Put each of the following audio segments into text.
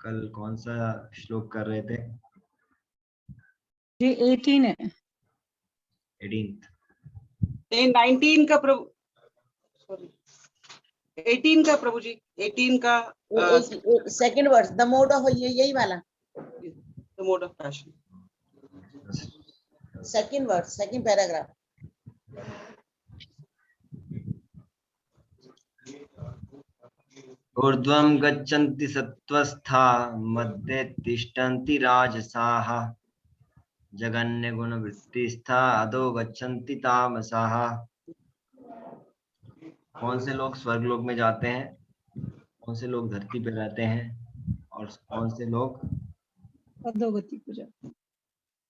कल कौन सा श्लोक कर रहे थे? ये 18 है। 18th। 19 का प्रभु, सॉरी 18 का प्रभु जी, 18 का second verse, the mode of, यही वाला the mode of passion. Second verse, second paragraph. ऊर्ध्वं गच्छन्ति सत्त्वस्था मध्ये तिष्ठन्ति राजसाः जगन्यगुणवृत्तिस्था अधो गच्छन्ति तामसाः। कौन से लोग स्वर्गलोक में जाते हैं, कौन से लोग धरती पे रहते हैं, और कौन से लोग अधोगति को जाते हैं।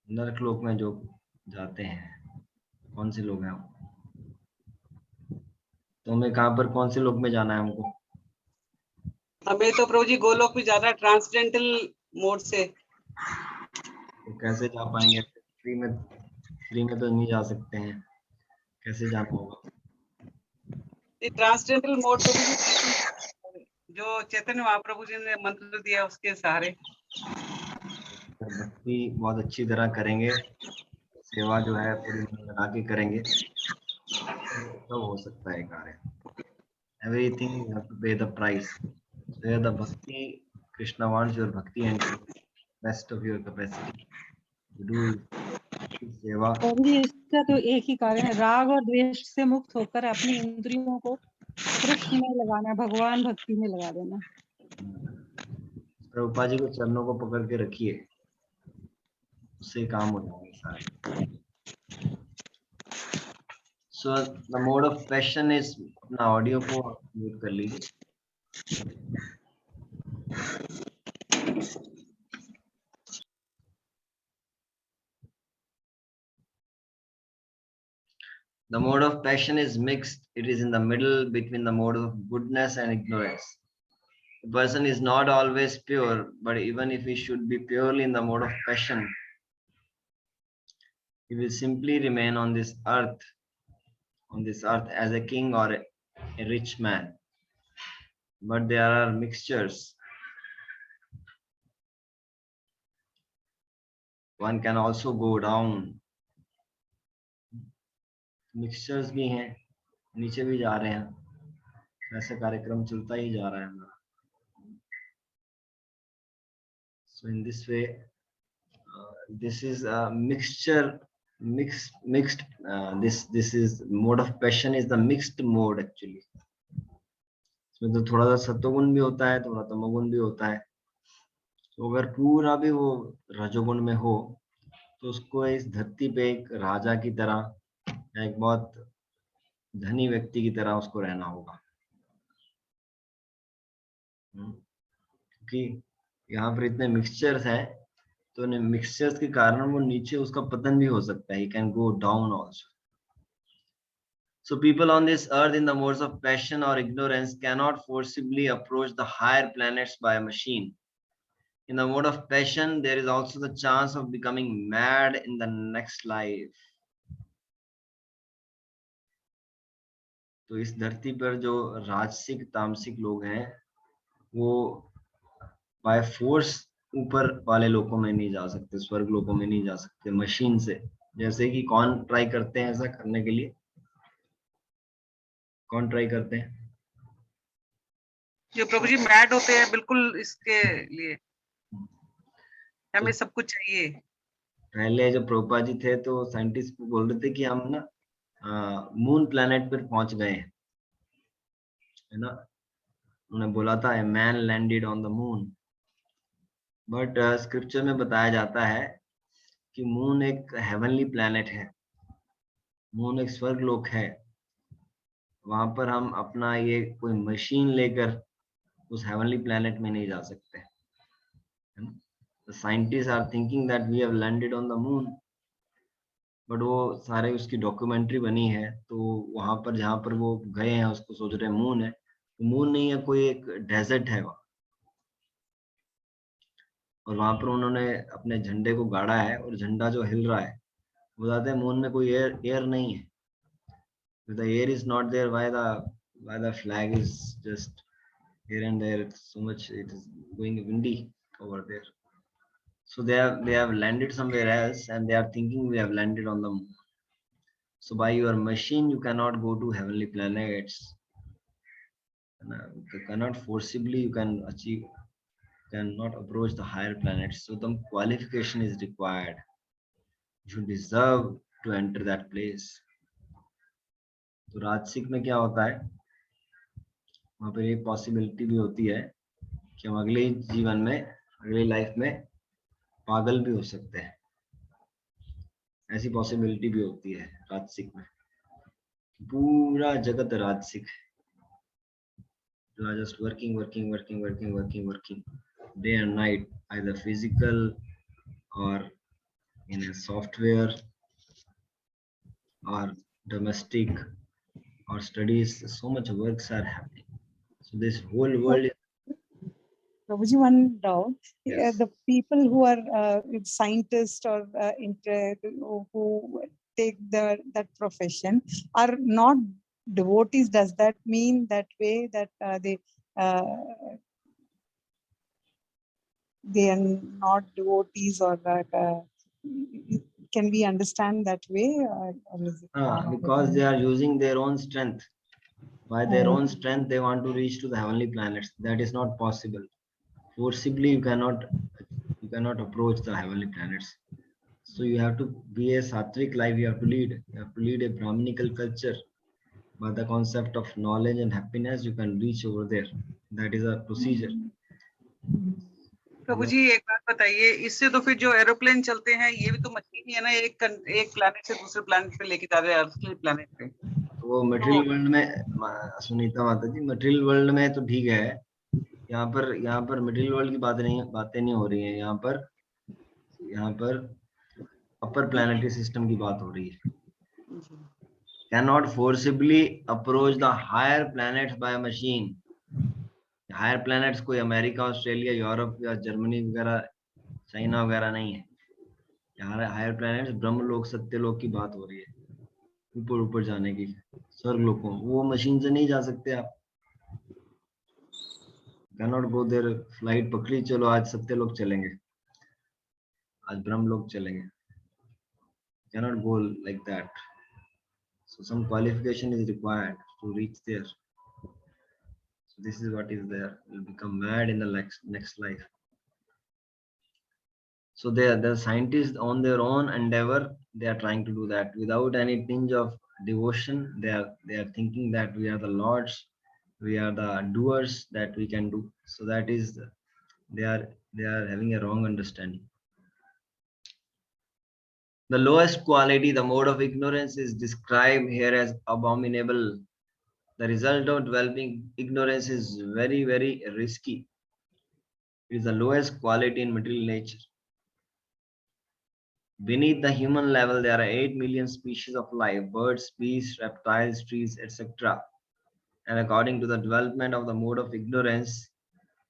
नरक लोक में जो जाते हैं, कौन से लोग हैं वो? तो हमें कहाँ पर कौन से लोक में जाना है हमको? हमें तो प्रभु जी गोलोक में जाना है ट्रांसडेंटल मोड से। तो कैसे जा पाएंगे? फ्री में तो नहीं जा सकते हैं, कैसे जाना होगा? ट्रांसडेंटल मोड प्रभु जी जो चैतन्य महाप्रभु जी ने मंत्र दिया उसके सहारे भक्ति बहुत अच्छी तरह करेंगे, सेवा जो है पूरी मन लगा के करेंगे, तो हो सकता है कार्य। Everything you have to pay the price. So the bhakti, Krishna wants your bhakti and best of your capacity to do सेवा। और भी इसका तो एक ही कारण है, राग और द्वेष से मुक्त होकर अपनी इंद्रियों को कृष्ण में लगाना, भगवान भक्ति में लगा देना। प्रभुपाद जी को चरणों को पकड़ के रखिए, उससे काम हो जाएंगे सारे। So the mode of passion is, अपना ऑडियो को म्यूट कर लीजिए। The mode of passion is mixed. It is in the middle between the mode of goodness and ignorance. The person is not always pure, but even if he should be purely in the mode of passion, he will simply remain on this earth as a king or a rich man. But there are mixtures. One can also go down. Mixtures भी हैं, नीचे भी जा रहे हैं, ऐसा कार्यक्रम चलता ही जा रहा है हमारा। So in this way, this is a mixture, mixed. This is mode of passion is the mixed mode actually. इसमें तो थोड़ा सा सत्वगुण भी होता है, थोड़ा तमोगुण भी होता है। तो अगर पूरा भी वो रजोगुण में हो तो उसको इस धरती पे एक राजा की तरह, एक बहुत धनी व्यक्ति की तरह उसको रहना होगा, क्योंकि यहाँ पर इतने मिक्सचर्स हैं, तो इन मिक्सचर्स के कारण वो नीचे उसका पतन भी हो सकता है। He can go down also. So people on this earth in the modes of passion or ignorance cannot forcibly approach the higher planets by a machine. In the mode of passion, there is also the chance of becoming mad in the next life. तो इस धरती पर जो राजसिक तामसिक लोग हैं, वो बाय फोर्स ऊपर वाले लोकों में नहीं जा सकते, स्वर्ग लोकों में नहीं जा सकते मशीन से। जैसे कि कौन ट्राई करते हैं ऐसा करने के लिए? कौन ट्राई करते हैं? जो प्रभु जी मैड होते हैं बिल्कुल इसके लिए, हमें सब कुछ चाहिए। पहले जब प्रभुपाद जी थे तो साइंटिस्ट बोल रहे थे कि हम ना मून प्लैनेट पर पहुंच गए हैं, है ना। उन्होंने बोला था a man landed on the moon, but scripture में बताया जाता है कि मून एक हेवनली प्लैनेट है, मून एक स्वर्ग लोक है। वहां पर हम अपना ये कोई मशीन लेकर उस हेवनली प्लैनेट में नहीं जा सकते। The scientists are thinking that we have landed on the moon, but वो सारे उसकी डॉक्यूमेंट्री बनी है, तो वहां पर जहां पर वो गए हैं उसको सोच रहे हैं मून है, तो मून नहीं है, कोई एक डेजर्ट है वहाँ, और वहां पर उन्होंने अपने झंडे को गाड़ा है और झंडा जो हिल रहा है, बताते हैं मून में कोई एयर नहीं है। The air is not there, why the flag is just here and there. It's so much. It is going windy over there. So they have landed somewhere else, and they are thinking we have landed on the moon. So by your machine, you cannot go to heavenly planets. You cannot forcibly. You can achieve. Cannot approach the higher planets. So the qualification is required. You deserve to enter that place. तो राजसिक में क्या होता है, वहां पर ये possibility भी होती है कि हम अगले जीवन में, अगली लाइफ में पागल भी हो सकते हैं. ऐसी पॉसिबिलिटी भी होती है राजसिक में. पूरा जगत राजसिक है. You are just working day and night, either physical or in a software or domestic or studies. So much works are happening. So this whole world is, Prabhuji, one doubt. Yes. The people who are scientists or who take that profession are not devotees. Does that mean that way that they are not devotees, or can we understand that way? Or is it because they are using their own strength. By their own strength, they want to reach to the heavenly planets. That is not possible. Forcibly, you cannot approach the heavenly planets. So you have to be a sattvic life. You have to lead. You have to lead a Brahminical culture. By the concept of knowledge and happiness, you can reach over there. That is a procedure. प्रभु जी एक बात बताइए, इससे तो फिर जो aeroplane चलते हैं ये भी तो मशीन ही है ना, एक प्लैनेट से दूसरे प्लैनेट पे लेके जा रहे हैं, अर्थ प्लैनेट पे. वो मटेरियल वर्ल्ड में, सुनीता माता जी, मटेरियल वर्ल्ड में तो ठीक है. यहाँ पर मटेरियल वर्ल्ड की बातें नहीं हो रही है. यहाँ पर अपर प्लैनेटरी सिस्टम की बात हो रही है. Cannot forcibly approach the higher planets by a machine. Higher planets कोई अमेरिका, ऑस्ट्रेलिया, यूरोप या जर्मनी वगैरह, चाइना वगैरह नहीं है. यहाँ हायर प्लैनेट्स ब्रह्मलोक, सत्यलोक की बात हो रही है. ऊपर जाने की, स्वर्ग लोकों. वो मशीन से नहीं जा सकते आप. Cannot go there. फ्लाइट पकड़ी, चलो आज सत्यलोक चलेंगे, आज ब्रह्मलोक चलेंगे. Cannot go like that. So some qualification is required to reach there. So this is what is there. You'll become mad in the next life. So the scientists on their own endeavor, they are trying to do that without any tinge of devotion. They are thinking that we are the lords, we are the doers, that we can do. So that is, they are having a wrong understanding. The lowest quality, the mode of ignorance, is described here as abominable. The result of developing ignorance is very, very risky. It is the lowest quality in material nature. Beneath the human level, there are 8 million species of life: birds, beasts, reptiles, trees, etc. And according to the development of the mode of ignorance,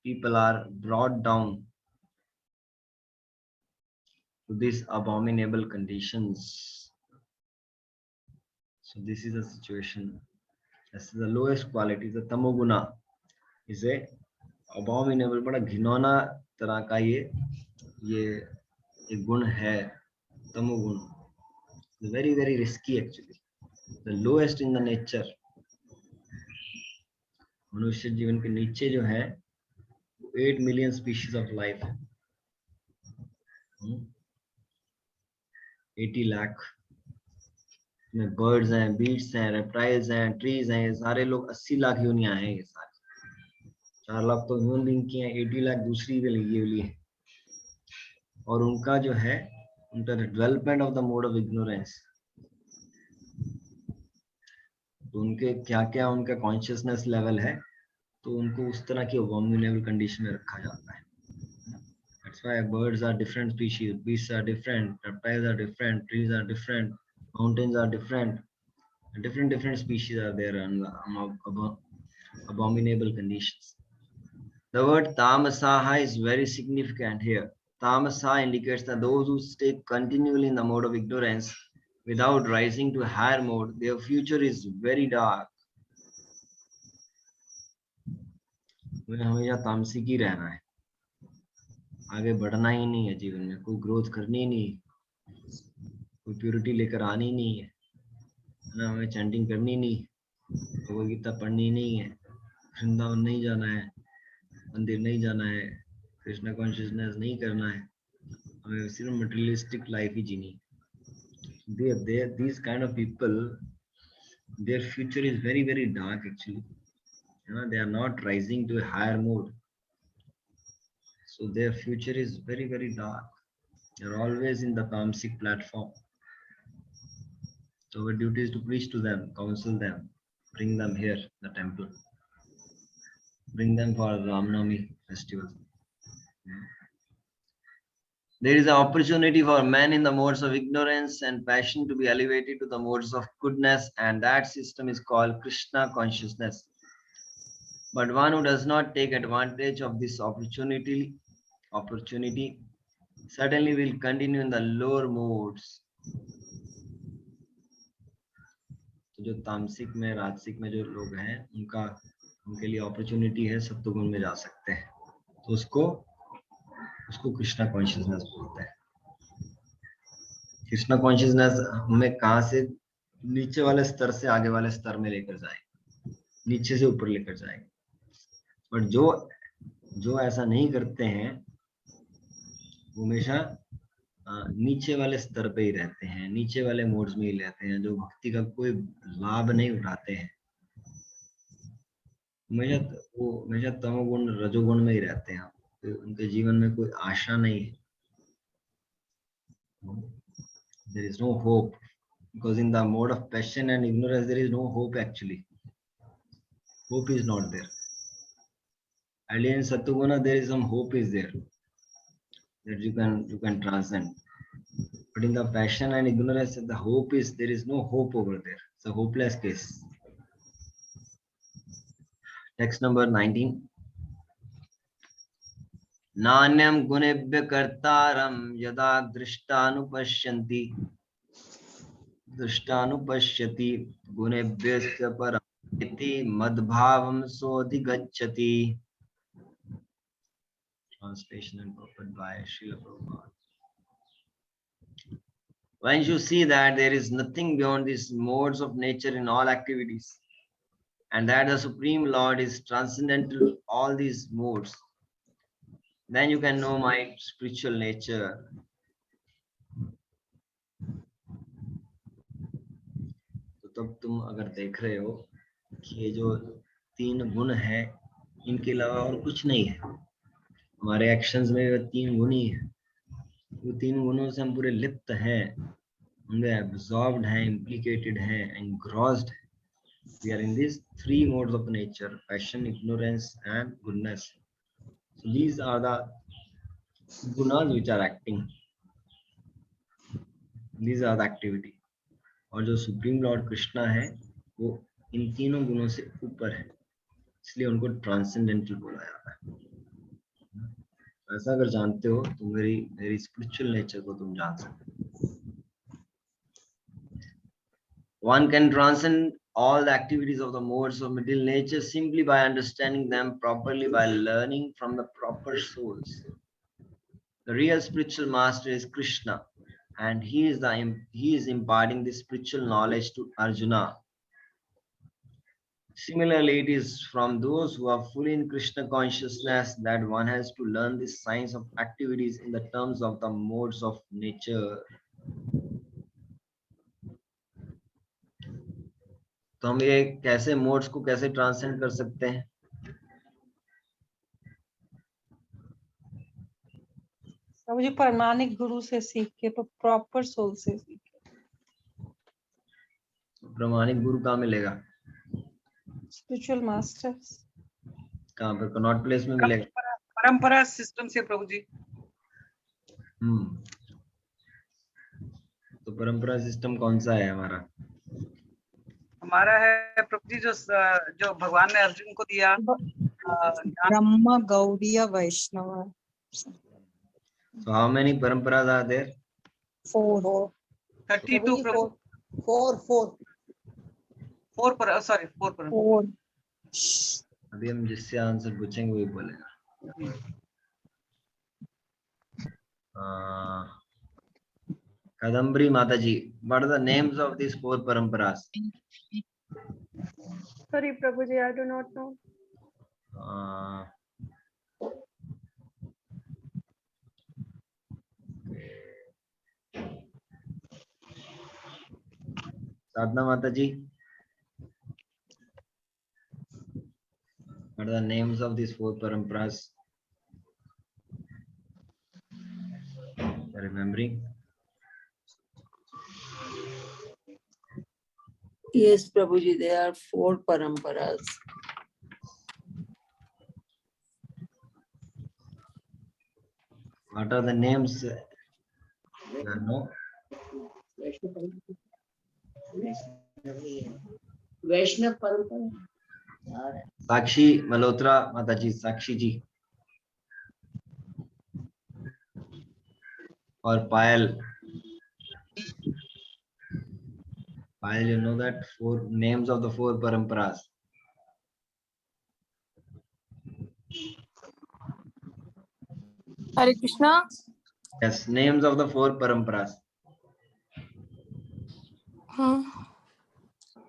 people are brought down to these abominable conditions. So this is the situation. This is the lowest quality. The tamoguna is a abominable, बड़ा घिनौना तरह का ये एक गुण है, तमोगुण. Very, very risky actually. The lowest in the nature. मनुष्य जीवन के नीचे जो है 8 million species of life है. 80 लाख में बर्ड्स हैं, बीट्स हैं, रेप्टाइल्स हैं, ट्रीज हैं. ये सारे लोग 80 लाख यूनियां हैं. ये सारे 4 लाख तो ह्यूमन बीइंग की हैं, 80 लाख दूसरी के लिए है. और उनका जो है, उनका development of the mode of ignorance, तो उनके क्या क्या उनका कॉन्शियसनेस लेवल है, तो उनको उस तरह की abominable कंडीशन में रखा जाता है. That's why birds are different species, beasts are different, reptiles are different, trees are different, mountains are different. Different species are there and abominable conditions. The word tamasaha is very significant here. Tamasa indicates that those who stay continually in the mode of ignorance without rising to a higher mode, their future is very dark. हमें हमेशा तामसिक ही रहना है, आगे बढ़ना ही नहीं है जीवन में, कोई ग्रोथ करनी ही नहीं, कोई प्योरिटी लेकर आनी नहीं है ना, हमें चैंटिंग करनी नहीं, भगवदगीता पढ़नी नहीं है, वृंदावन नहीं जाना है, मंदिर नहीं जाना है, कृष्णा कॉन्शियसनेस नहीं करना है, हमें सिर्फ मटेरियलिस्टिक लाइफ ही जीनी है. These kind of people, their future is very very dark actually. They are not rising to a higher mode, so their future is very very dark. They are always in the tamasic platform. So our duty is to preach to them, counsel them, bring them here, the temple, bring them for Ramnami festival. There is an opportunity for men in the modes of ignorance and passion to be elevated to the modes of goodness, and that system is called Krishna consciousness. But one who does not take advantage of this opportunity certainly will continue in the lower modes. तो जो तामसिक में, राजसिक में जो लोग हैं, उनके लिए अपॉर्चुनिटी है सत्वगुण में जा सकते हैं, तो उसको कृष्णा कॉन्शियसनेस बोलते हैं. कृष्णा कॉन्शियसनेस हमें कहाँ से नीचे वाले स्तर से आगे वाले स्तर में लेकर जाएगी, नीचे से ऊपर लेकर जाएगी. बट जो ऐसा नहीं करते हैं वो हमेशा नीचे वाले स्तर पे ही रहते हैं, नीचे वाले मोड्स में ही रहते हैं, जो भक्ति का कोई लाभ नहीं उठाते हैं, हमेशा तमोगुण रजोगुण में ही रहते हैं. तो उनके जीवन में कोई आशा नहीं है. There is no hope, because in the mode of passion and ignorance there is no hope actually. Hope is not there. Only in Sattva there is some hope is there, that you can transcend. But in the passion and ignorance, the hope is, there is no hope over there. It's a hopeless case. Text number 19. Nanyam gunebhya kartaram yada drishtanupashyati gunebhyasya param iti madbhavam sodhigacchati. Translation and purport by Srila Prabhupada. When you see that there is nothing beyond these modes of nature in all activities, and that the Supreme Lord is transcendental to all these modes, then you can know my spiritual nature. तो तब तुम अगर देख रहे हो कि ये जो तीन गुण है, इनके अलावा और कुछ नहीं है, हमारे एक्शंस में वो तीन गुण ही है, वो तीन गुणों से हम पूरे लिप्त हैं, उनमें absorbed हैं, implicated हैं, engrossed. We are in these three modes of nature: passion, ignorance, and goodness. So these are the gunas which are acting. These are the activity. और जो सुप्रीम लॉर्ड कृष्णा है वो इन तीनों गुणों से ऊपर है, इसलिए उनको ट्रांसेंडेंटल बोला जाता है. ऐसा अगर जानते हो तो मेरी स्पिरिचुअल नेचर को तुम जान सकते हो. One can transcend all the activities of the modes of material nature simply by understanding them properly, by learning from the proper souls. The real spiritual master is Krishna, and he is imparting this spiritual knowledge to Arjuna. Similarly, it is from those who are fully in Krishna consciousness that one has to learn the science of activities in the terms of the modes of nature. तो हम ये कैसे modes को कैसे transcend कर सकते हैं? मुझे परमानिक गुरु से सीख के, प्रॉपर सोल से सीख के. प्रमाणिक गुरु कहाँ मिलेगा? Spiritual masters. कहाँ पर? कनॉट प्लेस में मिलेगा? परंपरा सिस्टम से प्रभु जी. तो परंपरा सिस्टम कौन सा है हमारा? हमारा है प्रभु जी जो भगवान ने अर्जुन को दिया, Brahma Gaudiya Vaishnava. So how many paramparas are there? 4. 32 प्रभु. 4. 4 पर, sorry 4 पर. 4. अभी हम जिससे आंसर पूछेंगे वही बोलेगा। Kadambari Mataji, what are the names of these 4 paramparas? Sorry, Prabhuji, I do not know. Sadhana Mataji, what are the names of these 4 paramparas? Remembering? Yes, Prabhuji, there are 4 paramparas. What are the names? No. Vaishnav parampara. Sakshi Malhotra Mataji, Sakshi ji. Or Payal. Payal, you know that 4 names of the 4 paramparas. Hare Krishna. Yes, names of the 4 paramparas. हाँ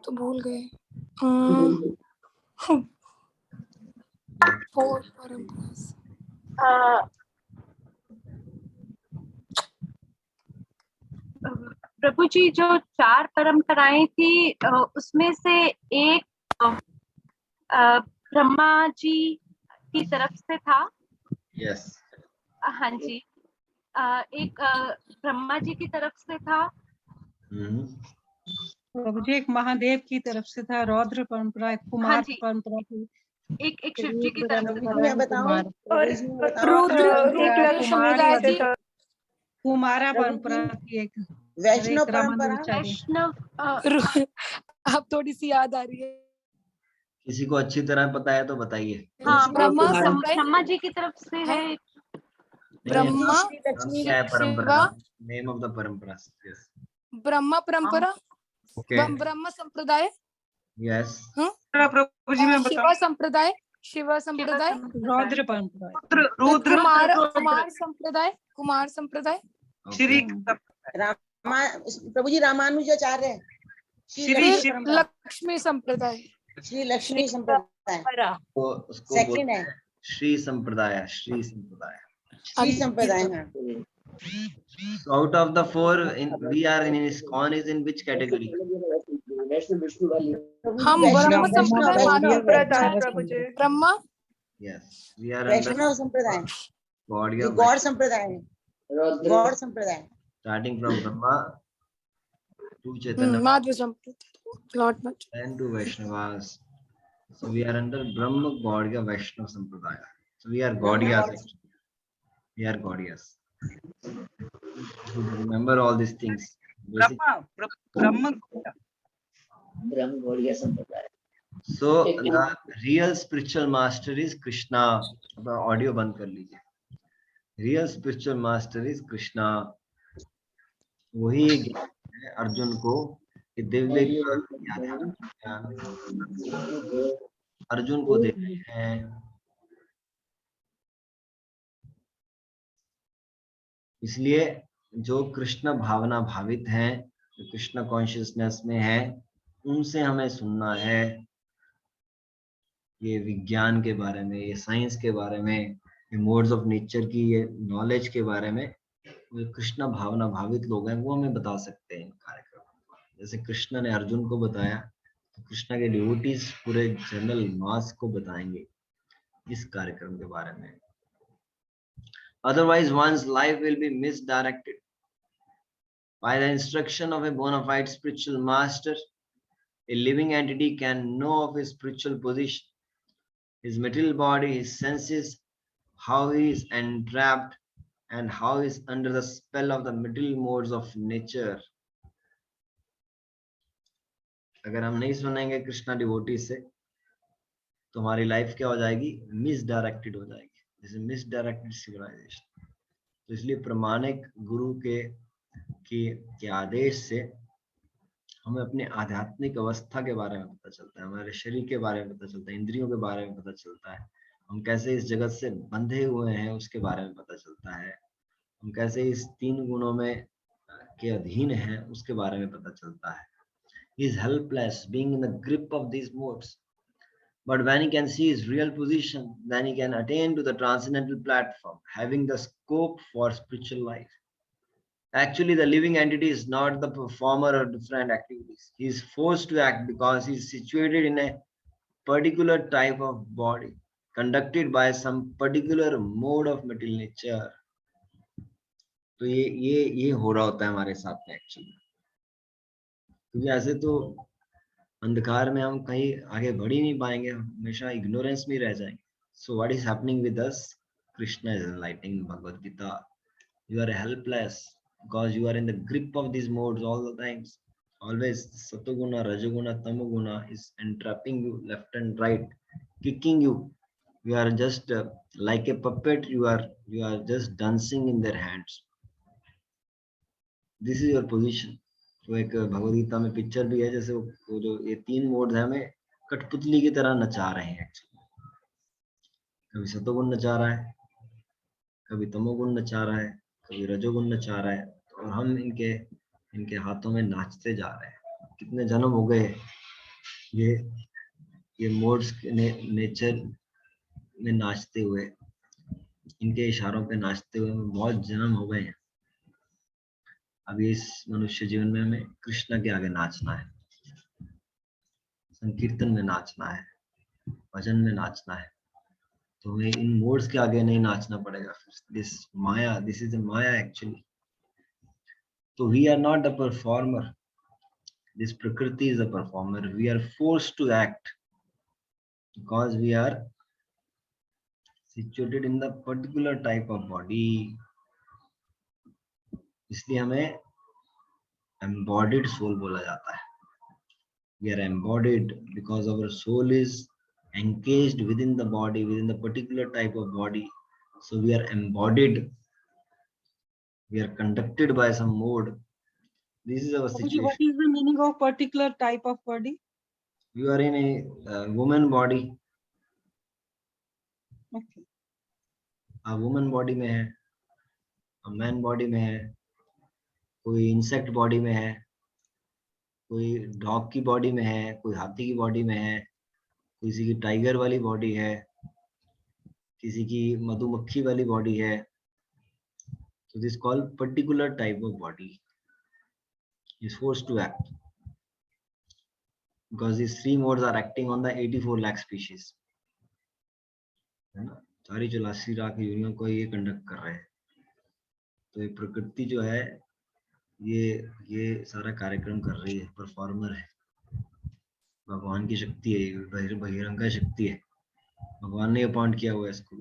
तो भूल गए। 4 paramparas। प्रभु जी, जो 4 परंपराएं थी उसमें से एक ब्रह्मा जी की तरफ से था। Yes. हाँ जी, एक ब्रह्मा जी की तरफ से था। प्रभु जी एक महादेव की तरफ से था, रौद्र परंपरा, कुमार हाँ जी, परंपरा थी, एक शिव जी की तरफ से था। मैं बताऊं और रुद्र समुदाय से था। कुमारा परंपरा थी एक, वैष्णव परंपरा। वैष्णव अब थोड़ी सी याद आ रही है। किसी को अच्छी तरह पता है तो बताइए। हाँ, ब्रह्मा संप्रदाय, ब्रह्मा जी की तरफ से है। ब्रह्मा क्या है परंपरा? नेम ऑफ द परंपरा। यस, ब्रह्मा परंपरा, ओके, ब्रह्म संप्रदाय, यस, प्रभु जी मैं शिवा संप्रदाय, शिवा संप्रदाय, रौद्र परंपरा, रुद्र कुमार संप्रदाय, कुमार संप्रदाय, श्री प्रभु जी रामानुजाचार्य, श्री लक्ष्मी संप्रदाय, श्री लक्ष्मी संप्रदाय। सेकंड है श्री संप्रदाय, श्री संप्रदाय, श्री संप्रदाय। So out of the 4 we are in ISKCON is in which category? हम ब्रह्म संप्रदाय संप्रदाय प्रभु जी। ब्रह्मा, Yes, we are वैष्णव संप्रदाय, गौड़ संप्रदाय, गौड़ संप्रदाय। starting from Brahma to Chaitanya Madhav संप्रदाय, Lord and to Vaishnavas. So we are under Brahma Gaudiya Vaishnava Sampradaya. So we are Gaudiyas actually. We are Gaudiyas. Remember all these things. Brahma Gaudiya Sampradaya. So the real spiritual master is Krishna. अब audio बंद कर लीजिए. Real spiritual master is Krishna. वही है अर्जुन को कि दिव्य ज्ञान अर्जुन को दे रहे हैं। इसलिए जो कृष्ण भावना भावित हैं, जो कृष्ण कॉन्शियसनेस में है, उनसे हमें सुनना है ये विज्ञान के बारे में, ये साइंस के बारे में, ये मोड्स ऑफ नेचर की ये नॉलेज के बारे में। जो कृष्ण भावना भावित लोग हैं वो हमें बता सकते हैं कार्यक्रम। जैसे कृष्ण ने अर्जुन को बताया, तो कृष्ण के डिवोटीज पूरे जनरल मास को बताएंगे इस कार्यक्रम के बारे में। Otherwise, one's life will be misdirected. By the instruction of a bona fide spiritual master, a living entity can know of his spiritual position, his material body, his senses, how he is entrapped, and how he is under the spell of the material modes of nature. अगर हम नहीं सुनेंगे Krishna devotee से, तो हमारी life क्या हो जाएगी? मिसडायरेक्टेड हो जाएगी, जैसे मिसडायरेक्टेड सिविलाइजेशन। तो इसलिए प्रामाणिक गुरु के आदेश से हमें अपने आध्यात्मिक अवस्था के बारे में पता चलता है, हमारे शरीर के बारे में पता चलता है, इंद्रियों के बारे में पता चलता है, हम कैसे इस जगत से बंधे हुए हैं उसके बारे में पता चलता है, हम कैसे इस 3 गुणों में के अधीन हैं उसके बारे में पता चलता है. He is helpless, being in the grip of these modes. But when he can see his real position, then he can attain to the transcendental platform, having the scope for spiritual life. Actually, the living entity is not the performer of different activities. He is forced to act because he is situated in a particular type of body, conducted by some particular mode of material nature. तो ये हो रहा होता है हमारे साथ में actually, क्योंकि ऐसे तो अंधकार में हम कहीं आगे बढ़ ही नहीं पाएंगे, हमेशा इग्नोरेंस में रह जाएंगे. So what is happening with us? Krishna is enlightening Bhagavad Gita. You are helpless because you are in the grip of these modes all the times. Always satoguna, rajoguna, tamoguna is entrapping you left and right, kicking you. You are just like a puppet. You are just dancing in their hands. This is your position. तो एक भगवद गीता में picture भी है, जैसे वो जो ये 3 modes हैं हमें कठपुतली की तरह नचा रहे हैं एक्चुअली. कभी सतोगुण नचा रहा है, कभी तमोगुण नचा रहा है, कभी रजोगुण नचा रहा है, और हम इनके हाथों में नाचते जा रहे हैं. कितने जन्म हो गए ये मोड्स नेचर में नाचते हुए, इनके इशारों पे नाचते हुए बहुत जन्म हो गए हैं. अभी इस मनुष्य जीवन में हमें कृष्ण के आगे नाचना है, संकीर्तन में नाचना है, भजन में नाचना है. तो हमें इन मोड्स के आगे नहीं नाचना पड़ेगा. This maya, this is maya actually. तो we are not the performer, this prakriti is the performer. We are forced to act because we are situated in the particular type of body. इसलिए हमें एम्बॉडीड सोल बोला जाता है. We are embodied because our soul is encaged within the body, within the particular type of body. So we are embodied. We are conducted by some mode. This is our situation. What is the meaning of particular type of body? You are in a woman body. Okay. A woman body में है, a man body में है, कोई insect body में है, कोई dog की body में है, कोई हाथी की बॉडी में है, किसी की टाइगर वाली बॉडी है, किसी की मधुमक्खी वाली बॉडी है. So this called particular type of body is forced to act because these 3 modes are acting on the 84 lakh species. है ना, 484 लाख यूनियों को ये कंडक्ट कर रहे हैं. तो ये प्रकृति जो है ये सारा कार्यक्रम कर रही है, परफॉर्मर है. भगवान की शक्ति है, बहिरंगा शक्ति है. भगवान ने अपॉइंट किया हुआ है इसको,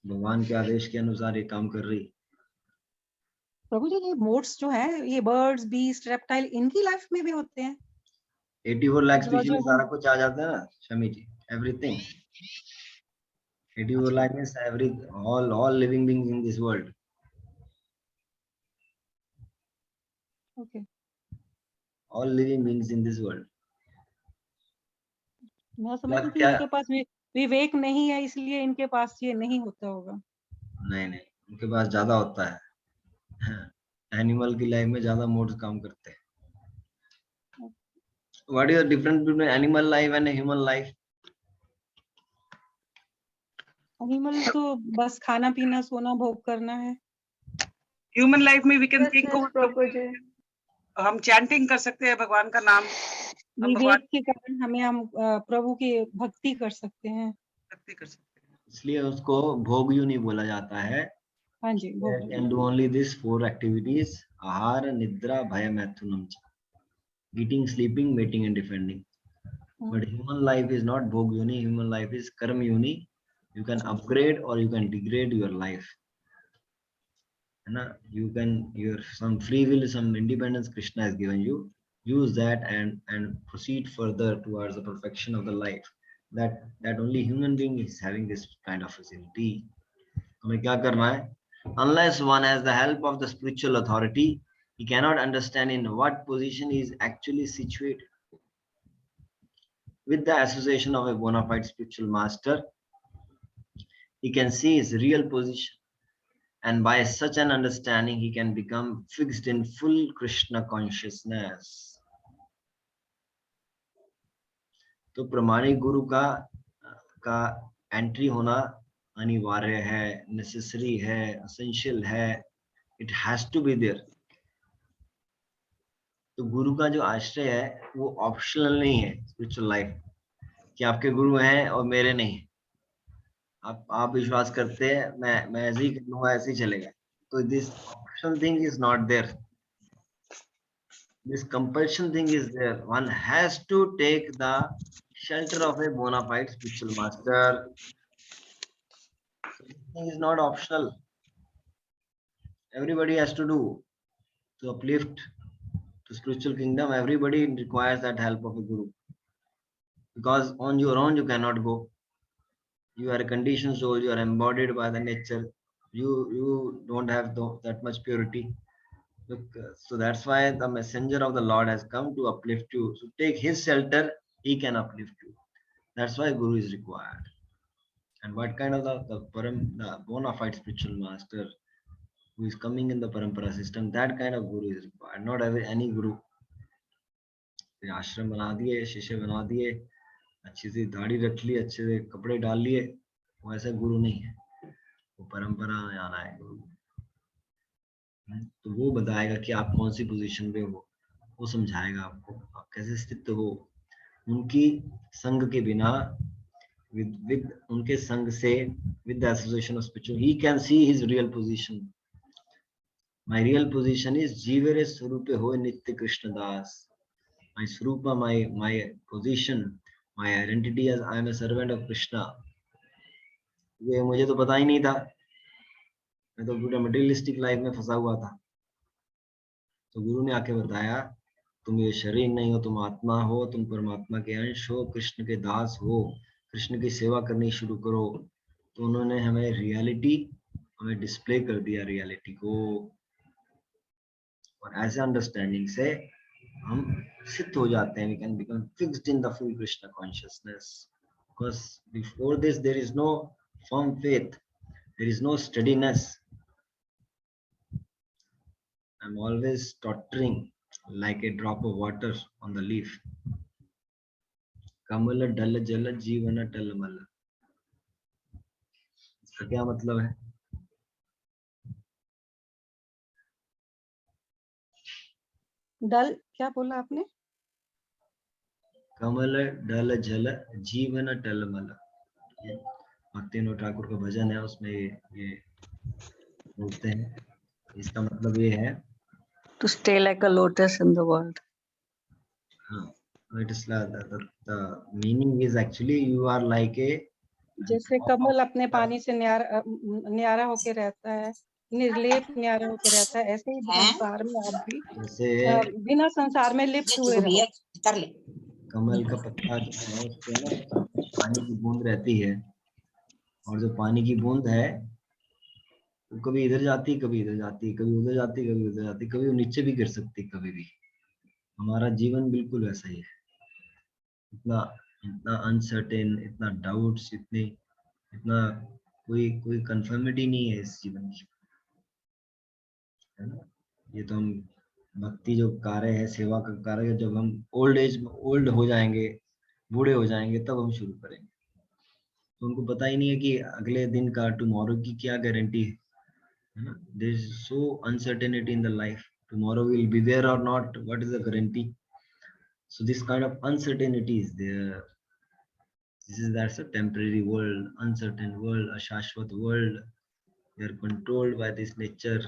भगवान के आदेश के अनुसार ये काम कर रही. प्रभु जी, ये मोड्स जो है ये बर्ड्स, बीस्ट, रेप्टाइल, इनकी लाइफ में भी होते हैं? 84 लाख स्पीशीज में सारा कुछ आ जाता है ना Shami ji, everything. 84 lakh means every all living beings in this world. Okay. All living beings in this world. मैं समझती थी इनके पास विवेक नहीं है, इसलिए इनके पास ये नहीं होता होगा. नहीं, उनके पास ज्यादा होता है. एनिमल की लाइफ में ज्यादा मोड्स काम करते हैं. What is the difference between animal life and a human life? Animal तो बस खाना पीना सोना भोग करना है. ह्यूमन लाइफ में वी कैन थिंक Prabhuji. हम चैंटिंग कर सकते हैं भगवान का नाम. विवेक के कारण हम प्रभु की भक्ति कर सकते हैं. भक्ति कर सकते हैं. इसलिए उसको भोग यू नहीं बोला जाता है. हाँ जी, can do only these 4 activities: ahara, nidra, bhaya, maithunam. Eating, sleeping, mating and defending. But human life is not bhog yuni, human life is karma yuni. You can upgrade or you can degrade your life. You can, your some free will, some independence Krishna has given you. Use that and proceed further towards the perfection of the life. That only human being is having this kind of facility. हमें क्या करना है? Unless one has the help of the spiritual authority, He cannot understand in what position he is actually situated. With the association of a bona fide spiritual master, he can see his real position, and by such an understanding, he can become fixed in full Krishna consciousness. तो प्रामाणिक गुरु का entry होना अनिवार्य है, necessary है, essential है. It has to be there. तो गुरु का जो आश्रय है वो ऑप्शनल नहीं है स्पिरिचुअल लाइफ कि आपके गुरु हैं और मेरे नहीं. आप विश्वास करते हैं मैं ऐसे ही कर लूंगा, ऐसे ही चलेगा. तो this optional thing is not there. This compulsion thing is there. One has to take the shelter of a bona fide spiritual master. So this thing is not optional. Everybody has to do to uplift to spiritual kingdom. Everybody requires that help of a guru, because on your own you cannot go. You are a conditioned soul. You are embodied by the nature. You don't have that much purity. Look, so that's why the messenger of the Lord has come to uplift you. So take his shelter, he can uplift you. That's why Guru is required. And what kind of the bona fide spiritual master who is coming in the parampara system, that kind of Guru is required. Not any Guru. आश्रम बना दिए, शिष्य बना दिए, अच्छी सी दाढ़ी रख ली, अच्छे से कपड़े डाल लिए, वो ऐसा गुरु नहीं है. वो परंपरा में आना है गुरु. तो वो बताएगा कि आप कौन सी पोजीशन पे हो, वो समझाएगा आपको आप कैसे स्थित हो. उनकी संग के बिना, with उनके संग से, with the association of spiritual, he can see his real position. My real position is जीवेरे स्वरूपे हो नित्य कृष्ण दास. My swarupa, my position, my identity as I am a servant of Krishna. ये मुझे तो पता ही नहीं था. मैं तो पूरा मटेरियलिस्टिक लाइफ में फंसा हुआ था. तो गुरु ने आके बताया, तुम ये शरीर नहीं हो, तुम आत्मा हो, तुम परमात्मा के अंश हो, कृष्ण के दास हो, कृष्ण की सेवा करनी शुरू करो. तो उन्होंने हमें डिस्प्ले कर दिया रियलिटी को. और ऐसे अंडरस्टैंडिंग से हम सिद्ध हो जाते हैं. We can become fixed in the full Krishna consciousness. Because before this there is no firm faith, there is no steadiness. I'm always tottering like a drop of water on the leaf. कमल डल जल जीवन टलमल. इसका क्या मतलब है? डल क्या बोला आपने? कमल डल जल जीवन टलमल. भक्ति विनोद ठाकुर का भजन है, उसमें ये बोलते हैं. इसका मतलब ये है, To stay like a lotus in the world. it is the meaning is actually you are like a, जैसे कमल अपने पानी से न्यारा होके रहता है, निर्लेप न्यारा होके रहता है, ऐसे ही संसार में आप भी बिना संसार में लिप्त हुए रहो. कमल का पत्ता जो है उसपे ना पानी की बूंद रहती है, और जो पानी की बूंद है वो कभी इधर जाती, कभी इधर जाती, कभी उधर जाती, कभी उधर जाती, कभी वो नीचे भी गिर सकती, कभी भी. हमारा जीवन बिल्कुल वैसा ही है. इतना अनसर्टेन, इतना डाउट्स, इतना कोई कंफर्मिटी नहीं है इस जीवन की, है ना. ये तो हम भक्ति जो कार्य है, सेवा का कार्य, जब हम ओल्ड हो जाएंगे, बूढ़े हो जाएंगे, तब हम शुरू करेंगे. तो उनको पता ही नहीं है कि अगले दिन का, टुमारो की क्या गारंटी है ना. There is so uncertainty in the life. Tomorrow will be there और not, what is the guarantee. So this kind of uncertainty is there. That's a temporary world, uncertain world, a shashvat world. We are controlled by this nature.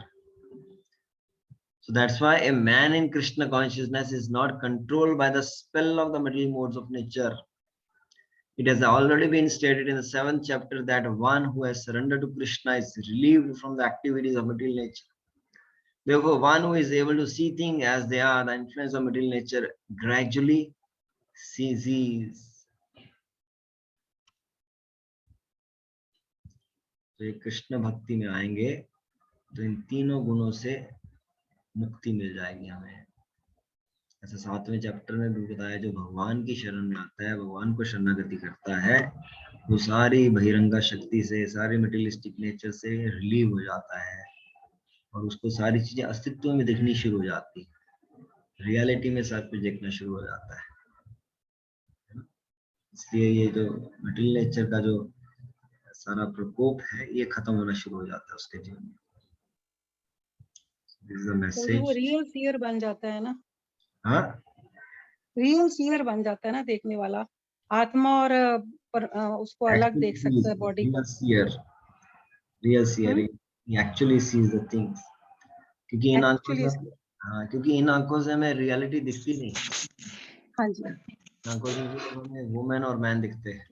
So that's why a man in Krishna consciousness is not controlled by the spell of the material modes of nature. It has already been stated in the 7th chapter that one who has surrendered to Krishna is relieved from the activities of material nature. Therefore, one who is able to see things as they are, the influence of material nature gradually ceases. तो ये कृष्ण भक्ति में आएंगे तो इन तीनों गुणों से मुक्ति मिल जाएगी हमें। ऐसा 7वें चैप्टर में भी बताया, जो भगवान की शरण में आता है, भगवान को शरणागति करता है, वो सारी बहिरंगा शक्ति से, सारी मटेरियलिस्टिक नेचर से रिलीव हो जाता है और उसको सारी चीजें अस्तित्व में दिखनी शुरू हो जाती है, रियलिटी में सब कुछ देखना शुरू हो जाता है। इसलिए ये जो मटेरियल नेचर का जो सारा प्रकोप है, ये खत्म होना शुरू हो जाता है उसके जीवन में। दिस इज द तो मैसेज। वो रियल सीयर बन जाता है ना, हाँ, रियल सीयर बन जाता है ना देखने वाला, आत्मा और उसको अलग देख सकता है बॉडी को। Real seer actually sees the things, क्योंकि इन आंखों एक्चुअली, से, हाँ, क्योंकि इन आंखों से हमें रियलिटी दिखती नहीं। हाँ जी, आंखों से सिर्फ हमें वुमेन और मैन दिखते हैं,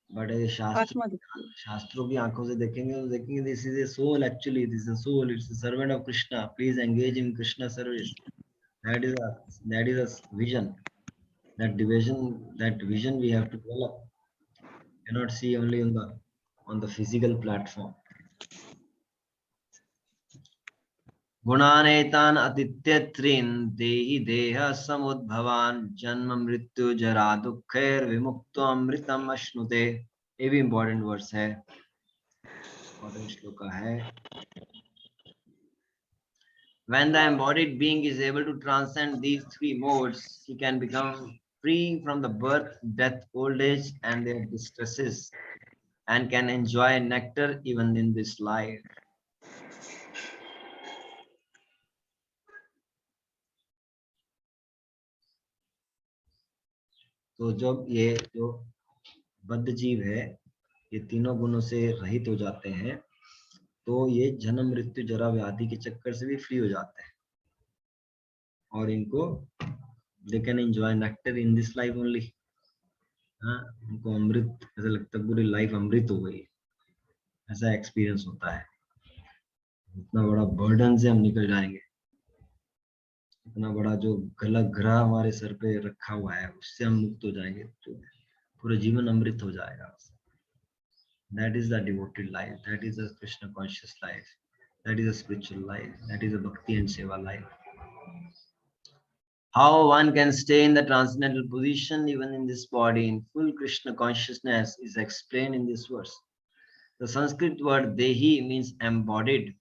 बट ये आत्मा दिखती है। शास्त्रों की आंखों से देखेंगे तो देखेंगे this is a soul, actually this is a soul, it's a servant of Krishna, please engage in Krishna service. That is a vision, that vision we have to develop, cannot see only on the physical platform. गुणानेतान अतित्यत्रीन देहि देह समुद्भवान जन्म मृत्यु जरा दुखैर विमुक्तो अमृतम अश्नुते। ये भी important verse है, important श्लोक है। When the embodied being is able to transcend these three modes, he can become free from the birth, death, old age, and their distresses, and can enjoy nectar even in this life. तो जब ये जो बद्ध जीव है, ये तीनों गुणों से रहित हो जाते हैं, तो ये जन्म मृत्यु जरा व्याधि के चक्कर से भी फ्री हो जाते हैं और इनको they can enjoy nectar in this life only. हाँ, उनको अमृत ऐसा लगता है, पूरी लाइफ अमृत हो गई, ऐसा एक्सपीरियंस होता है। इतना बड़ा बर्डन से हम निकल जाएंगे, इतना बड़ा जो गलत ग्रह हमारे सर पे रखा हुआ है, उससे हम मुक्त हो जाएंगे, तो पूरा जीवन अमृत हो जाएगा। That is the devoted life, that is the Krishna conscious life, that is a spiritual life, that is a bhakti and seva life. How one can stay in the transcendental position even in this body in full Krishna consciousness is explained in this verse. The Sanskrit word dehi means embodied.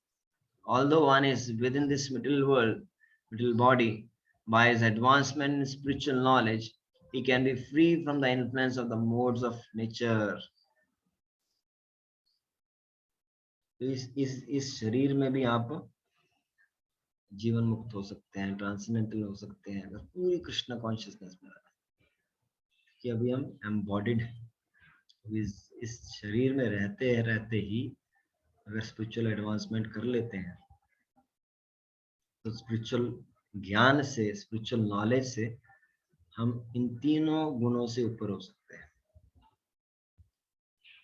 Although one is within this material world, material body, by his advancement in spiritual knowledge, he can be free from the influence of the modes of nature. इस शरीर में भी आप जीवन मुक्त हो सकते हैं, ट्रांसेंडेंटल हो सकते हैं, अगर पूरी कृष्ण कॉन्शियसनेस में रहते हैं कि अभी हम एम्बॉडीड, इस शरीर में रहते ही अगर स्पिरिचुअल एडवांसमेंट कर लेते हैं, तो स्पिरिचुअल ज्ञान से, स्पिरिचुअल नॉलेज से हम इन तीनों गुणों से ऊपर हो सकते हैं,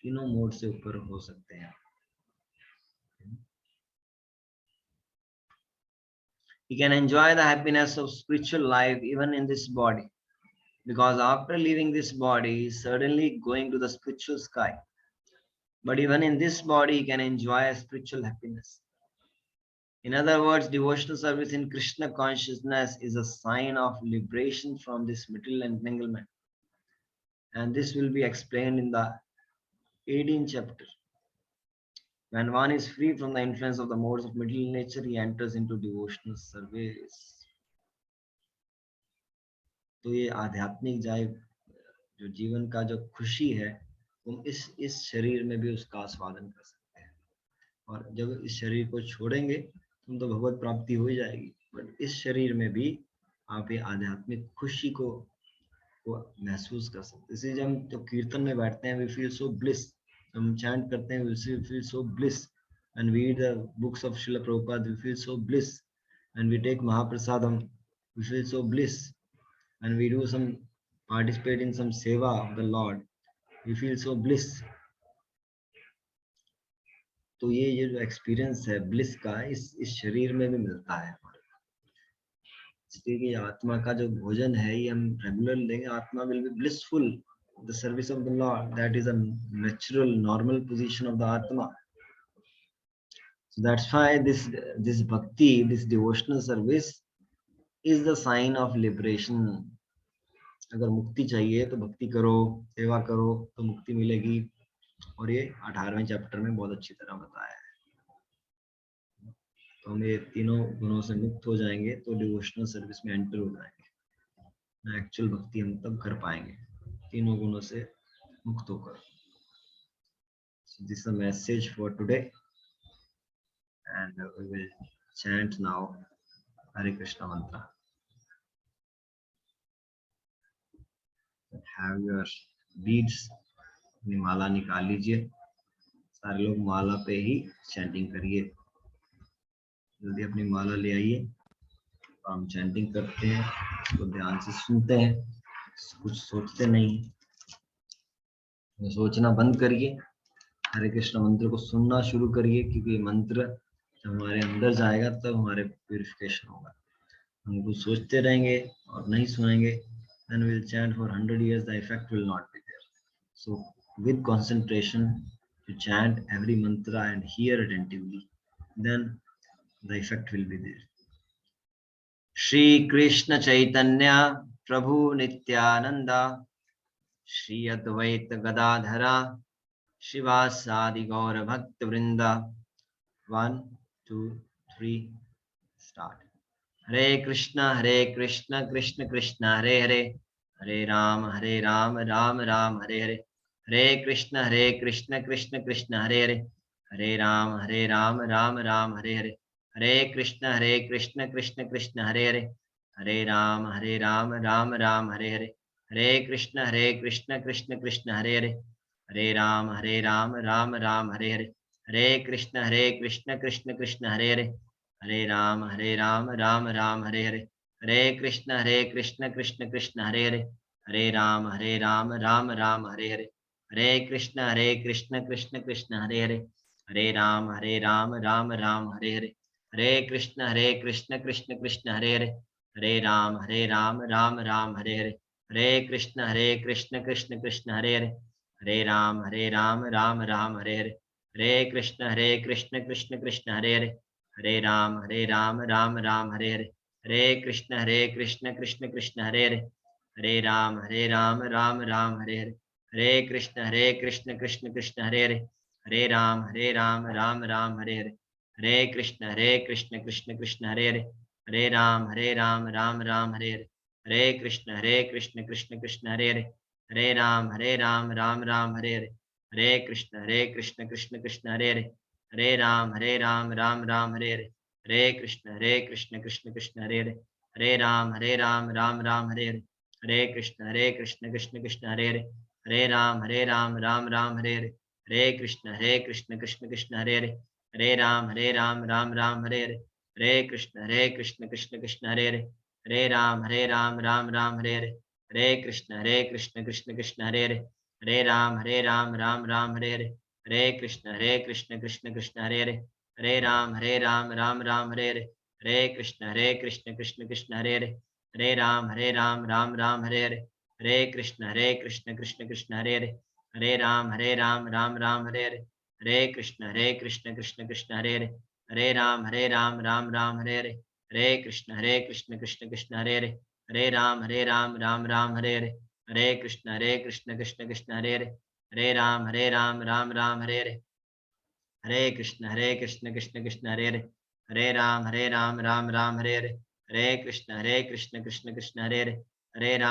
तीनों मोड से ऊपर हो सकते हैं। He can enjoy the happiness of spiritual life even in this body, because after leaving this body, he is suddenly going to the spiritual sky. But even in this body, he can enjoy spiritual happiness. In other words, devotional service in Krishna consciousness is a sign of liberation from this material entanglement. And this will be explained in the 18th chapter. When one is free from the influence of the modes of material nature, he enters into devotional service. तो ये आध्यात्मिक जो जीवन का जो खुशी है, हम इस शरीर में भी उसका आस्वादन कर सकते हैं। और जब इस शरीर को छोड़ेंगे तो भगवत प्राप्ति हो जाएगी, बट इस शरीर में भी आप ये आध्यात्मिक खुशी को महसूस कर सकते हैं। इसलिए जब हम तो कीर्तन में बैठते हैं, वी फील सो ब्लिस, हम चैंट करते हैं, we feel so bliss, and we read the books of Srila Prabhupada, we feel so bliss, and we take mahaprasadam, we feel so bliss, and we do participate in some seva of the Lord, we feel so bliss. तो ये जो experience है bliss का, इस शरीर में भी मिलता है। इसलिए कि आत्मा का जो भोजन है, ये हम रेगुलर लेंगे, आत्मा will be blissful, the service of the Lord, that is a natural normal position of the आत्मा। So that's why this bhakti, this devotional service is the sign of liberation. अगर मुक्ति चाहिए तो भक्ति करो, सेवा करो तो मुक्ति मिलेगी, और ये 18वें चैप्टर में बहुत अच्छी तरह बताया है। तो हम ये तीनों गुणों से मुक्त हो जाएंगे तो डिवोशनल सर्विस में एंटर हो जाएंगे। एक्चुअल भक्ति हम तब कर पाएंगे तीनों गुणों से मुक्त होकर। So this is the message for today, and we will chant now Hare Krishna mantra. Have your beads, अपनी माला निकाल लीजिए। सारे लोग माला पे ही चैंटिंग करिए। जल्दी अपनी माला ले आइए। हम चैंटिंग करते हैं, उसको ध्यान से सुनते हैं, कुछ सोचते नहीं। सोचना बंद करिए, हरे कृष्ण मंत्र को सुनना शुरू करिए, क्योंकि ये मंत्र जब हमारे अंदर जाएगा तब हमारे प्यूरिफिकेशन होगा। हम कुछ सोचते रहेंगे और नहीं सुनेंगे, then we'll chant for 100 years, the effect will not be there. So with concentration, to chant every mantra and hear attentively, then the effect will be there. Shri Krishna Chaitanya Prabhu Nityananda Shri Advaita Gadadhara Shivasadi Gaura Bhakta Vrinda. 1, 2, 3, start. Hare Krishna Krishna Krishna Hare Hare, Hare Rama Ram Ram Hare Hare, Hare Krishna Krishna Krishna Hare Hare, Hare Rama Ram Ram Hare Hare, Hare Krishna Krishna Krishna Hare Hare, Hare Rama Ram Ram Hare Hare, Hare Krishna Krishna Krishna Hare Hare, Hare Rama Ram Ram Hare Hare, Hare Krishna Krishna Krishna Hare Hare, Hare Rama Ram Ram Hare Hare, Hare Krishna Krishna Krishna Hare Hare, Hare Rama Ram Ram Hare Hare, Hare Krishna Krishna Krishna Hare Hare, Hare Rama Ram Ram Hare Hare, Hare Krishna Krishna Krishna Hare Hare, Hare Rama Ram Ram Hare Hare, Hare Krishna Krishna Krishna Hare Hare, Hare Rama Ram Ram Hare Hare, Hare Krishna Krishna Krishna Hare Hare, Hare Ram Ram Ram Hare Hare, Hare Krishna Krishna Krishna Hare Hare, Hare Ram Ram Ram Hare Hare, Hare Krishna Krishna Krishna Hare Hare, Hare Ram Ram Ram Hare Hare, Hare Krishna Krishna Krishna Hare Hare, Hare Ram Ram Ram Hare Hare, Hare Krishna Krishna Krishna Hare Hare, Hare Ram Ram Ram Hare Hare, Hare Krishna Krishna Krishna Hare Hare, Hare Ram Ram Ram Hare Hare, Hare Krishna Krishna Krishna Hare Hare, Hare Ram Ram Ram Hare Hare, Hare Krishna Krishna Krishna Hare Hare, Hare Ram Ram Ram Hare Hare, Hare Krishna Krishna Krishna Hare Hare, Hare Ram Ram Ram Hare Hare, Hare Krishna Krishna Krishna Hare Hare, Hare Ram Ram Ram Hare Hare, Hare Krishna Krishna Krishna Hare Hare, Hare Ram Ram Ram Hare Hare, Hare Krishna Krishna Krishna Hare Hare, Hare Ram Ram Ram Hare Hare, Hare Krishna Krishna Krishna Hare Hare, Hare Ram Ram Ram Hare Hare, Hare Krishna Krishna Krishna Hare Hare, Hare Ram Ram Ram Hare Hare, Hare Krishna Krishna Krishna Hare Hare, Hare Ram Ram Ram Hare Hare, Hare Krishna Krishna Krishna Hare Hare, Hare Ram Ram Ram Hare Hare, Hare Krishna Krishna Krishna Hare Hare, Hare Ram Ram Ram Hare Hare, Hare Krishna Krishna Krishna Hare Hare, Hare Ram Ram Ram Hare Hare, Hare Krishna Krishna Krishna Hare Hare, Hare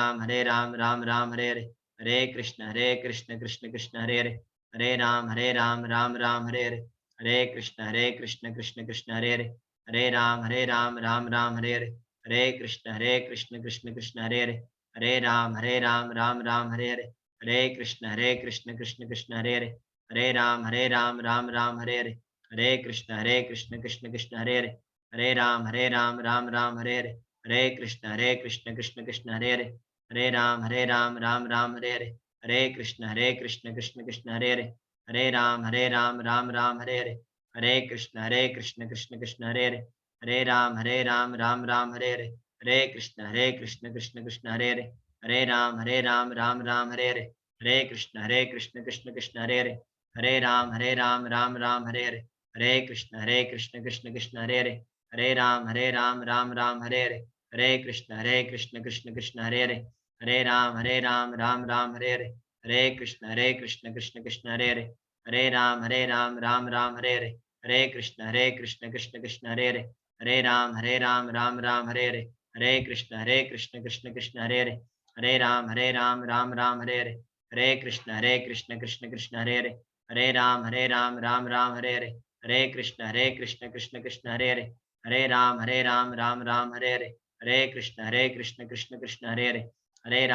Ram Ram Ram Hare Hare, Hare Krishna Krishna Krishna Hare Hare, Hare Ram Ram Ram Hare Hare, Hare Krishna Krishna Krishna Hare Hare, Hare Ram Ram Ram Hare Hare, Hare Krishna Krishna Krishna Hare Hare, Hare Ram Ram Ram Hare Hare, Hare Krishna Krishna Krishna Hare Hare, Hare Ram Ram Ram Hare Hare, Hare Krishna Krishna Krishna Hare Hare, Hare Ram Ram Ram Hare Hare, Hare Krishna Krishna Krishna Hare Hare, Hare Ram Ram Ram Hare Hare, Hare Krishna Krishna Krishna Hare Hare, Hare Ram Ram Ram Hare Hare, Hare Krishna Krishna Krishna Hare Hare, Hare Ram Ram Ram Hare Hare, Hare Krishna Krishna Krishna Hare Hare, Hare Ram Ram Ram Hare Hare, Hare Krishna Krishna Krishna Hare Hare, Hare Ram Ram Ram Hare Hare, Hare Krishna Krishna Krishna Hare Hare, Hare Ram Ram Ram Hare Hare, Hare Krishna Krishna Krishna Hare Hare, Hare Ram Ram Ram Hare Hare, Hare Krishna Krishna Krishna Hare Hare, Hare Ram Ram Hare Hare, Hare Krishna Krishna Krishna Hare Hare, Hare Ram Ram Hare Hare, Hare Krishna Krishna Krishna Hare Hare, Hare Ram Ram Hare Hare, Hare Krishna Krishna Krishna Hare Hare, Hare Ram Ram Hare Hare, Hare Krishna Krishna Krishna Hare Hare, Hare Ram Ram Hare Hare, Hare Krishna Krishna Krishna Hare Hare, Hare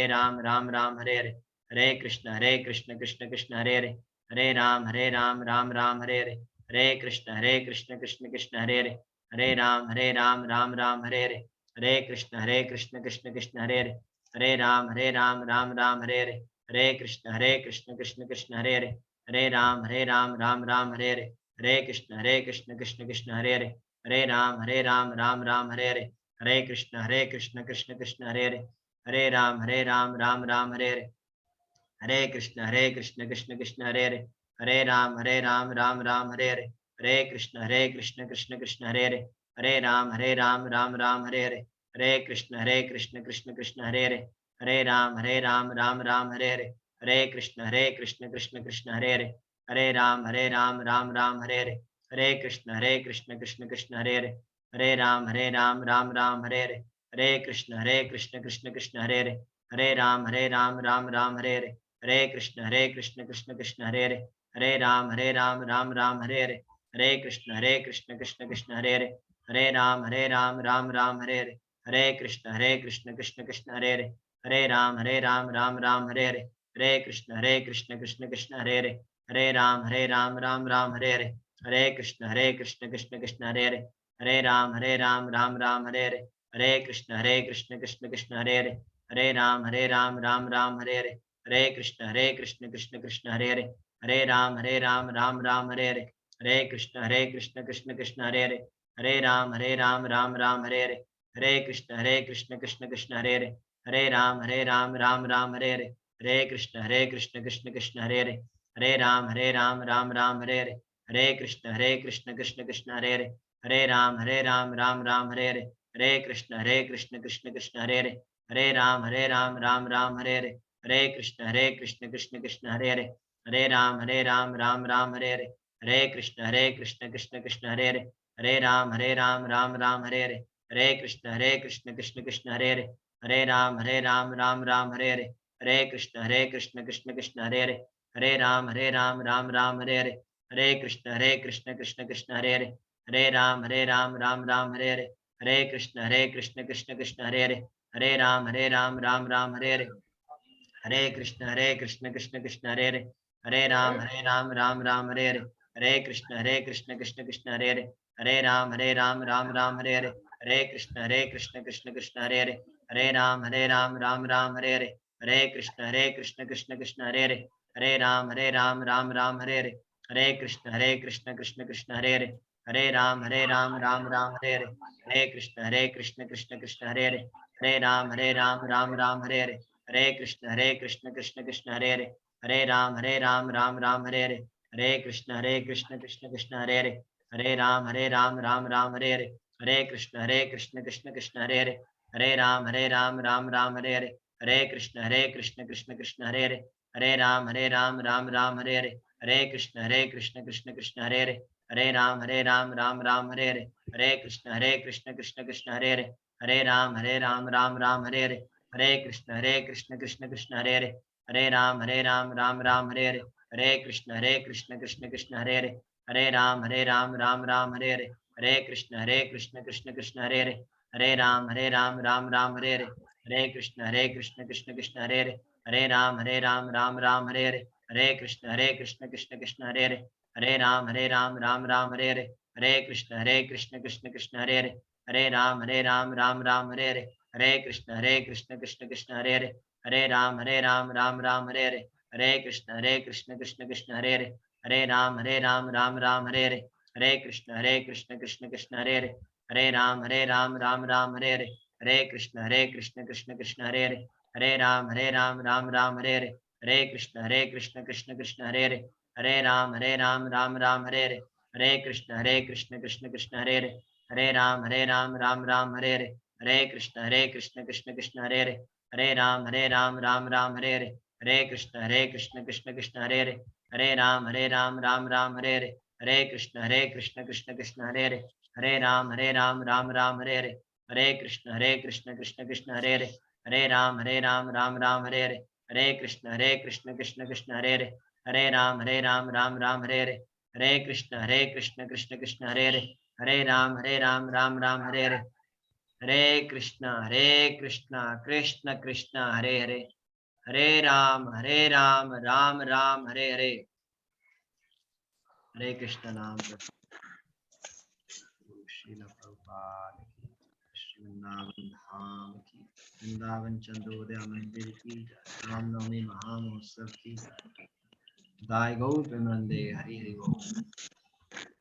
Ram Ram Hare Hare, Hare Krishna Krishna Krishna Hare Hare, Hare Ram Ram Hare Hare, Hare Krishna Krishna Krishna Hare Hare, Hare Ram Ram Hare Hare, Hare Krishna Krishna Krishna Hare Hare, Hare Ram Ram Hare Hare, Hare Krishna Krishna Krishna Hare Hare, Hare Ram Ram Hare Hare, Hare Krishna Krishna Krishna Hare Hare, Hare Ram Ram Hare Hare, Hare Krishna Krishna Krishna Hare Hare, Hare Ram Ram Hare Hare, Hare Krishna Krishna Krishna Hare Hare, Hare Ram Ram Hare Hare, Hare Krishna Krishna Krishna Hare Hare, Hare Ram Ram Hare Hare, Hare Krishna Krishna Krishna Hare Hare, Hare Ram Ram Hare Hare, Hare Krishna Krishna Krishna Hare Hare, Hare Ram Ram Hare Hare, Hare Krishna Krishna Krishna Hare Hare, Hare Ram Ram Hare Hare, Hare Krishna Krishna Krishna Hare Hare, Hare Ram Ram Hare Hare, Hare Krishna Krishna Krishna Hare Hare, Hare Ram Ram Hare Hare, Hare Krishna Krishna Krishna Hare Hare, Hare Ram Ram Hare Hare, Hare Krishna Krishna Krishna Hare Hare, Hare Ram Ram Hare Hare, Hare Krishna Krishna Krishna Hare Hare, Hare Ram Ram Hare Hare, Hare Krishna Krishna Krishna Hare Hare, Hare Ram Ram Hare Hare, Hare Krishna Krishna Krishna Hare Hare, Hare Ram Ram Hare Hare, Hare Krishna Krishna Krishna Hare Hare, Hare Ram Ram Hare Hare, Hare Krishna Krishna Krishna Hare Hare, Hare Ram Ram Hare Hare, Hare Krishna Krishna Krishna Hare Hare, Hare Ram Ram Hare Hare, Hare Krishna Krishna Krishna Hare Hare, Hare Ram Ram Hare Hare, Hare Krishna Krishna Krishna Hare Hare, Hare Ram Ram Hare Hare, Hare Krishna Krishna Krishna Hare Hare, Hare Ram Ram Hare Hare, Hare Krishna Krishna Krishna Hare Hare, Hare Ram Ram Hare Hare, Hare Krishna Krishna Krishna Hare Hare, Hare Ram Ram Hare Hare, Hare Krishna Krishna Krishna Hare Hare, Hare Ram Ram Hare Hare, Hare Krishna Krishna Krishna Hare Hare, Hare Ram Ram Hare Hare, Hare Krishna Krishna Krishna Hare Hare, Hare Ram Ram Hare Hare, Hare Krishna Krishna Krishna Hare Hare, Hare Ram Ram Hare Hare, Hare Krishna Krishna Krishna Hare Hare, Hare Ram Ram Hare Hare, Hare Krishna Krishna Krishna Hare Hare, Hare Ram Ram Hare Hare, Hare Krishna Krishna Krishna Hare Hare, Hare Ram Ram Hare Hare, Hare Krishna Krishna Krishna Hare Hare, Hare Ram Ram Hare Hare, Hare Krishna Krishna Krishna Hare Hare, Hare Ram Ram Hare Hare, Hare Krishna Krishna Krishna Hare Hare, Hare Ram Ram Hare Hare, Hare Krishna Krishna Krishna Hare Hare, Hare Ram Ram Hare Hare, Hare Krishna Krishna Krishna Hare Hare, Hare Ram Ram Hare Hare, Hare Krishna Krishna Krishna Hare Hare, Hare Ram Ram Hare Hare, Hare Krishna Krishna Krishna Hare Hare, Hare Ram Ram Hare Hare, Hare Krishna Krishna Krishna Hare Hare, Hare Ram Ram Hare Hare, Hare Krishna Krishna Krishna Hare Hare, Hare Ram Ram Hare Hare, Hare Krishna Krishna Krishna Hare Hare, Hare Ram Ram Hare Hare, Hare Krishna Krishna Krishna Hare Hare, Hare Ram Ram Hare Hare, Hare Krishna Krishna Krishna Hare Hare, Hare Ram Ram Hare Hare, Hare Krishna Krishna Krishna Hare Hare, Hare Ram Ram Hare Hare, Hare Krishna Krishna Krishna Hare Hare, Hare Ram Ram Hare Hare, Hare Krishna Krishna Krishna Hare Hare, Hare Ram Ram Hare Hare, Hare Krishna Krishna Krishna Hare Hare, Hare Ram Ram Hare Hare, Hare Krishna Krishna Krishna Hare Hare, Hare Ram Ram Hare Hare, Hare Krishna Krishna Krishna Hare Hare, Hare Ram Ram Hare Hare, Hare Krishna Krishna Krishna Hare Hare, Hare Ram Ram Hare Hare, Hare Krishna Krishna Krishna Hare Hare, Hare Ram Ram Hare Hare, Hare Krishna Krishna Krishna Hare Hare, Hare Ram Ram Ram Hare Hare, Hare Krishna Krishna Krishna Hare Hare, Hare Ram Ram Ram Hare Hare, Hare Krishna Krishna Krishna Hare Hare, Hare Ram Ram Ram Hare Hare, Hare Krishna Krishna Krishna Hare Hare, Hare Ram Ram Ram Hare Hare, Hare Krishna Krishna Krishna Hare Hare, Hare Ram Ram Ram Hare Hare, Hare Krishna Krishna Krishna Hare Hare, Hare Ram Ram Ram Hare Hare, Hare Krishna Krishna Krishna Hare Hare, Hare Ram Ram Ram Hare Hare, Hare Krishna Krishna Krishna Hare Hare, Hare Ram Ram Ram Hare Hare. Hare Krishna Nam Srila Prabhupada ki, Shri Vrindavan Dham ki, Vrindavan Chandrodaya Mandir ki, Ram Navami Mahamahotsav ki, Dai Gaur Premanande. Hari Hari Bol.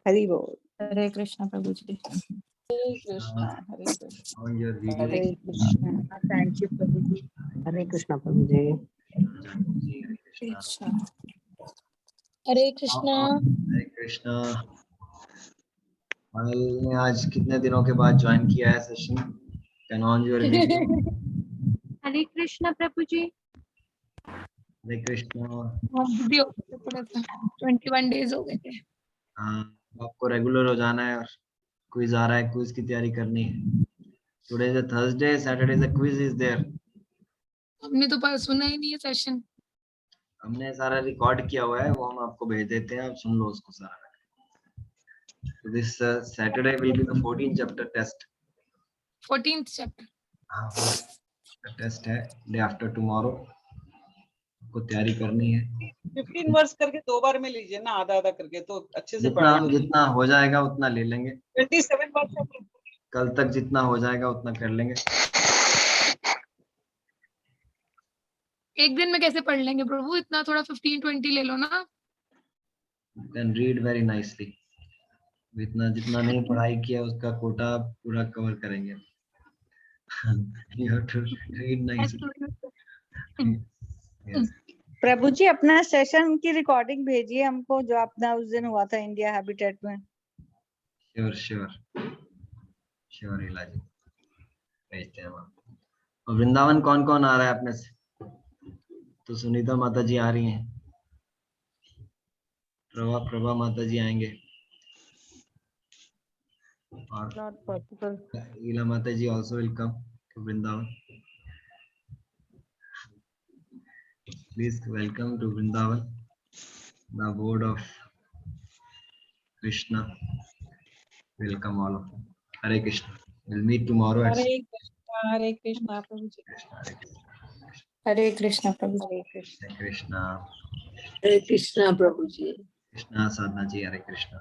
Hari Bol. Hare Krishna Prabhuji. Hare Krishna, Hare Krishna. On your video. Hare Krishna. Thank you, Prabhuji. Hare Krishna, Prabhuji. Hare Krishna. Hare Krishna Hare Krishna. मैंने आज कितने दिनों के बाद join किया है session. Can on your video. Hare Krishna Prabhu ji. Hare Krishna. Video पड़ा था 21 डेज हो गए थे. हाँ, आपको रेगुलर हो जाना है और क्विज आ रहा है, क्विज की तैयारी करनी है. Today is Thursday, Saturday the quiz is there. हमने तो पर सुना ही नहीं है सेशन. हमने सारा रिकॉर्ड किया हुआ है, वो हम आपको भेज देते हैं, आप सुन लो उसको सारा. So this Saturday will be the 14th chapter test. 14th chapter. हाँ, टेस्ट है डे आफ्टर टुमारो. आपको तैयारी करनी है. 15 वर्ष करके 2 बार में लीजिए ना, आधा आधा करके, तो अच्छे से जितना पढ़ाई होगी. जितना हो जाएगा उतना ले लेंगे. 27 वर्ष कल तक जितना हो जाएगा उतना कर लेंगे. एक दिन में कैसे पढ़ लेंगे प्रभु, इतना थोड़ा 15-20 ले लो ना. You can read very nicely. जितना नहीं पढ़ाई किया उसका कोटा पूरा कवर करेंगे. You have to read nicely. Yes. प्रभु जी अपना सेशन की रिकॉर्डिंग भेजिए हमको, जो अपना उस दिन हुआ था इंडिया हैबिटेट में. श्योर इलाज भेजते हैं हम. और वृंदावन कौन कौन आ रहा है अपने से? तो सुनीता माता जी आ रही हैं, प्रभा माता जी आएंगे, और Not possible. ईला माता जी also will come to Vrindavan. Please welcome to Vrindavan, the abode of Krishna. Welcome all of you. Hare Krishna. We'll meet tomorrow at Hare Krishna, Hare Krishna, Prabhuji. Hare Krishna Prabhu. Hare Krishna. Hare Krishna. Hare Krishna, Prabhuji. Krishna Sadhana ji. Hare Krishna.